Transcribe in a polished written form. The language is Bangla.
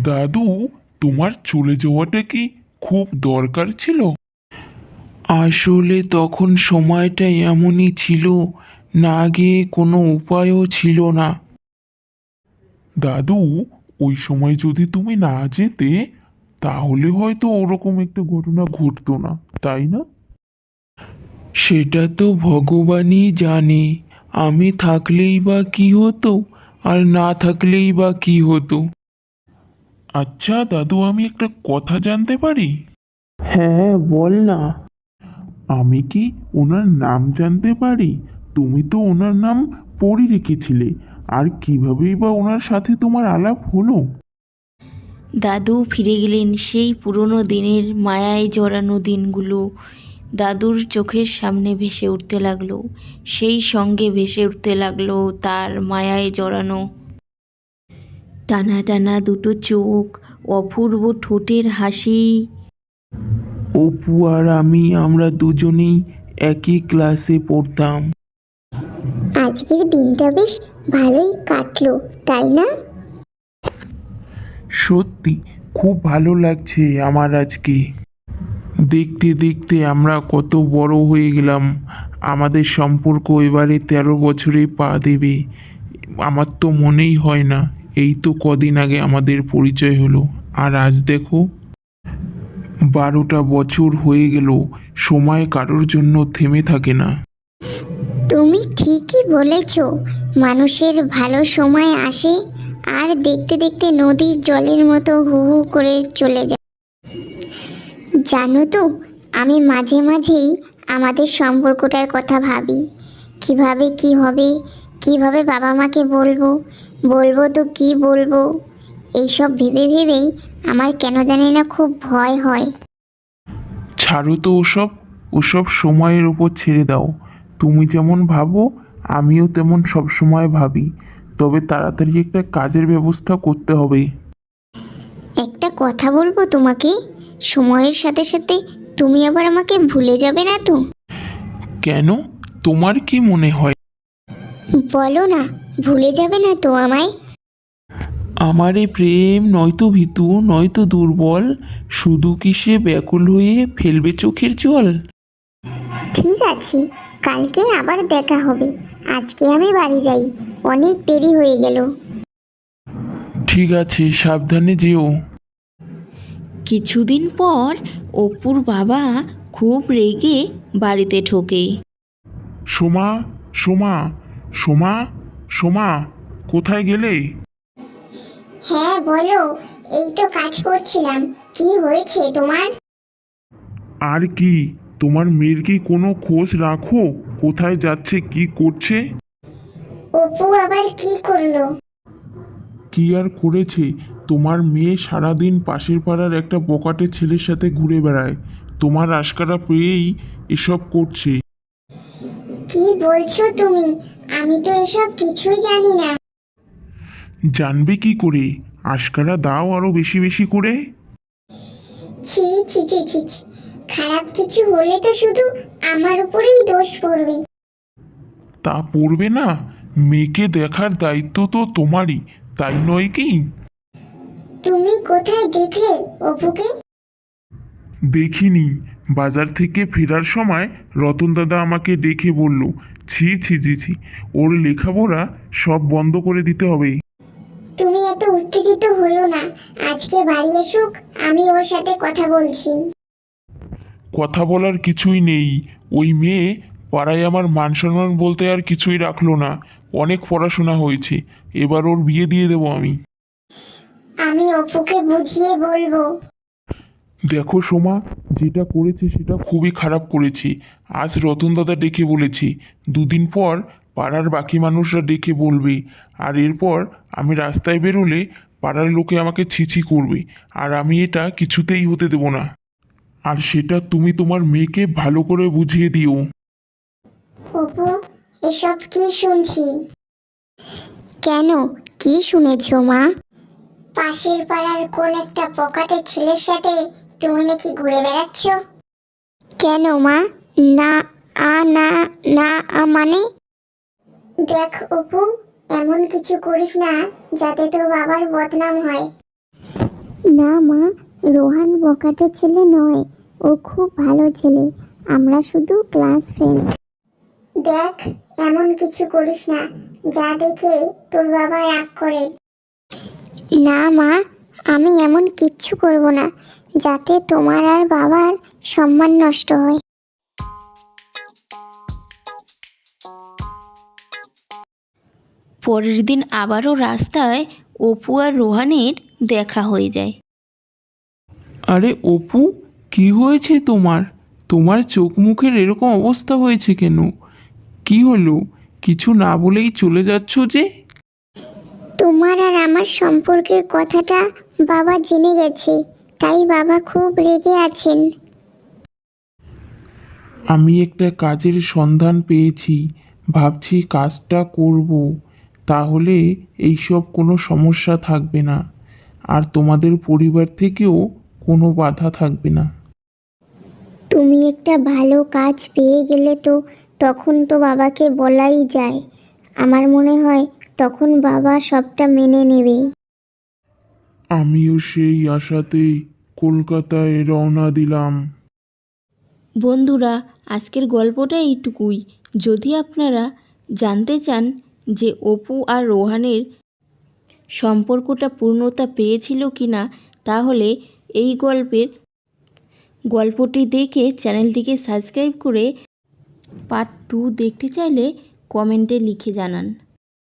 দাদু, তোমার চলে যাওয়াটা কি খুব দরকার ছিল? আসলে তখন সময়টা এমনই ছিল, না গিয়ে কোনো উপায়ও ছিল না। দাদু, ওই সময় যদি তুমি না যেতে তাহলে হয়তো ওরকম একটা ঘটনা ঘটতো না, তাই না? সেটা তো ভগবানই জানে। আমি থাকলেই বা কি হতো, আর না থাকলেই বা কি হতো। আচ্ছা দাদু, আমি একটা কথা জানতে পারি? হ্যাঁ, বল না। আমি কি ওনার নাম জানতে পারি? তুমি তো ওনার নাম পড়ে রেখেছিলে, আর কিভাবেই বা ওনার সাথে তোমার আলাপ হলো? দাদু ফিরে গেলেন সেই পুরনো দিনের মায়ায় জড়ানো দিনগুলো। দাদুর চোখের সামনে ভেসে উঠতে লাগলো, সেই সঙ্গে ভেসে উঠতে লাগলো তার মায়ায় জড়ানো টানা টানা দুটো চোখ, অপূর্ব ঠোঁটের হাসি। অপু আর আমরা দুজনেই একই ক্লাসে পড়তাম। আজকের দিনটা বেশ ভালোই কাটলো, তাই না? সত্যি খুব ভালো লাগছে আমার আজকে। দেখতে দেখতে আমরা কত বড় হয়ে গেলাম। আমাদের সম্পর্ক এবারে 13 বছরে পা দেবে। আমার তো মনেই হয় না, এই তো কদিন আগে আমাদের পরিচয় হলো, আর আজ দেখো 12টা বছর হয়ে গেল। সময় কারোর জন্য থেমে থাকে না। তুমি ঠিকই বলেছ, মানুষের ভালো সময় আসে আর দেখতে দেখতে নদীর জলের মতো হু হু করে চলে যায়। জানো তো, আমি মাঝে মাঝেই আমাদের সম্পর্কটার কথা ভাবি। কিভাবে কি হবে, কিভাবে বাবা মাকে বলবো, বলবো তো কি বলবো, এইসব ভেবে ভেবেই আমার কেন জানি না খুব ভয় হয়। ছাড়ো তো ওসব, ওসব সময়ের উপর ছেড়ে দাও। তুমি যেমন ভাবো আমিও তেমন সব সময় ভাবি। তবে তাড়াতাড়ি একটা কাজের ব্যবস্থা করতে হবে। একটা কথা বলবো তোমাকে, সময়ের সাথে সাথে তুমি আবার আমাকে ভুলে যাবে না তো? কেন? তোমার কি মনে হয়? বলো না, ভুলে যাবে না তো আমায়? আমারে প্রেম নয়তো ভীতু নয়তো দুর্বল, শুধু কি সে ব্যাকুল হয়ে ফেলবে চোখের জল? ঠিক আছে, কালকে আবার দেখা হবে। আজকে আমি বাড়ি যাই, অনেক দেরি হয়ে গেল। ঠিক আছে, সাবধানে যেও। কিছুদিন পর অপুর বাবা খুব রেগে বাড়িতে ঢোকে। সোমা, সোমা, সোমা, সোমা, কোথায় গেলে? হ্যাঁ বলো, এই তো কাজ করছিলাম। কি হয়েছে তোমার? আর কি, তোমার মেয়ের কি কোনো খোঁজ রাখো? কোথায় যাচ্ছে, কি করছে? অপু আবার কি করলো? কি আর করেছে, তোমার মেয়ে সারাদিন পাশের পাড়ার একটা বকাটে ছেলের সাথে ঘুরে বেড়ায়। তোমার আশকারা পেয়েই এসব করছে। কি বলছো তুমি? আমি তো এসব কিছুই জানি না। জানবে কি করে? আশকারা দাও আরো বেশি বেশি করে। ছি ছি ছি ছি ছি। খারাপ কিছু হলে তো শুধু আমার উপরেই দোষ পড়বে। তা পড়বে না? মেয়েকে দেখার দায়িত্ব তো তোমারই, তাই নয় কি? তুমি কোথায় দেখলে অপুকে? দেখিনি। বাজার থেকে ফেরার সময় রতন দাদা আমাকে ডেকে বলল, ছি ছি ছি ছি, ওর লেখাপড়া সব বন্ধ করে দিতে হবে। তুমি এত উত্তেজিত হইও না, আজকে বাড়ি এসুক, আমি ওর সাথে কথা বলছি। কথা বলার কিছুই নেই। ওই মেয়ে পাড়ায় আমার মান সম্মান বলতে আর কিছুই রাখলো না। অনেক পড়াশোনা হয়েছে, এবার ওর বিয়ে দিয়ে দেবো আমি। আমি অপুকে বুঝিয়ে বলবো। দেখো সোমা, যেটা করেছে সেটা খুবই খারাপ করেছে। আজ রতন দাদা ডেকে বলেছে, দুদিন পর পাড়ার বাকি মানুষরা ডেকে বলবে, আর এরপর আমি রাস্তায় বেরোলে পাড়ার লোকে আমাকে ছিছি করবে, আর আমি এটা কিছুতেই হতে দেব না। আর সেটা তুমি তোমার মেয়েকে ভালো করে বুঝিয়ে দিও। অপু, এসব কি শুনছি? কেন, কি শুনেছো মা? পাশের পাড়ার কোন একটা পকেটে ছেলের সাথে তুমি নাকি ঘুরে বেড়াচ্ছ? কেন মা? না, না, না, মানে? দেখ অপু, এমন কিছু করিস না যাতে তোর বাবার বদনাম হয়। না মা, রোহান বকাটে ছেলে নয়, ও খুব ভালো ছেলে। আমরা শুধু ক্লাস ফ্রেন্ড। দেখ, এমন কিছু করিস না যা দেখে তোর বাবা রাগ করে। না মা, আমি এমন কিচ্ছু করব না যাতে তোমার আর বাবার সম্মান নষ্ট হয়। পরের দিন আবারও রাস্তায় অপু আর রোহানের দেখা হয়ে যায়। আরে অপু, কি হয়েছে তোমার? তোমার চোখ মুখের এরকম অবস্থা হয়েছে কেন? কি হলো? কিছু না বলেই চলে যাচ্ছ যে? তোমার আর আমার সম্পর্কের কথাটা বাবা জেনে গেছে, তাই বাবা খুব রেগে আছেন। আমি একটা কাজের সন্ধান পেয়েছি, ভাবছি কাজটা করব, তাহলে এইসব কোনো সমস্যা থাকবে না, আর তোমাদের পরিবার থেকেও কোনো বাধা থাকবে না। তুমি একটা ভালো কাজ পেয়ে গেলে তো তখন তো বাবাকে বলাই যায়। আমার মনে হয় তখন বাবা সবটা মেনে নেবে। আমিও সেই আশাতেই কলকাতায় রওনা দিলাম। বন্ধুরা, আজকের গল্পটা এইটুকুই। যদি আপনারা জানতে চান যে অপু আর রোহানের সম্পর্কটা পূর্ণতা পেয়েছিল কি না, তাহলে এই গল্পটি দেখে চ্যানেলটিকে সাবস্ক্রাইব করে পার্ট 2 দেখতে চাইলে কমেন্টে লিখে জানান।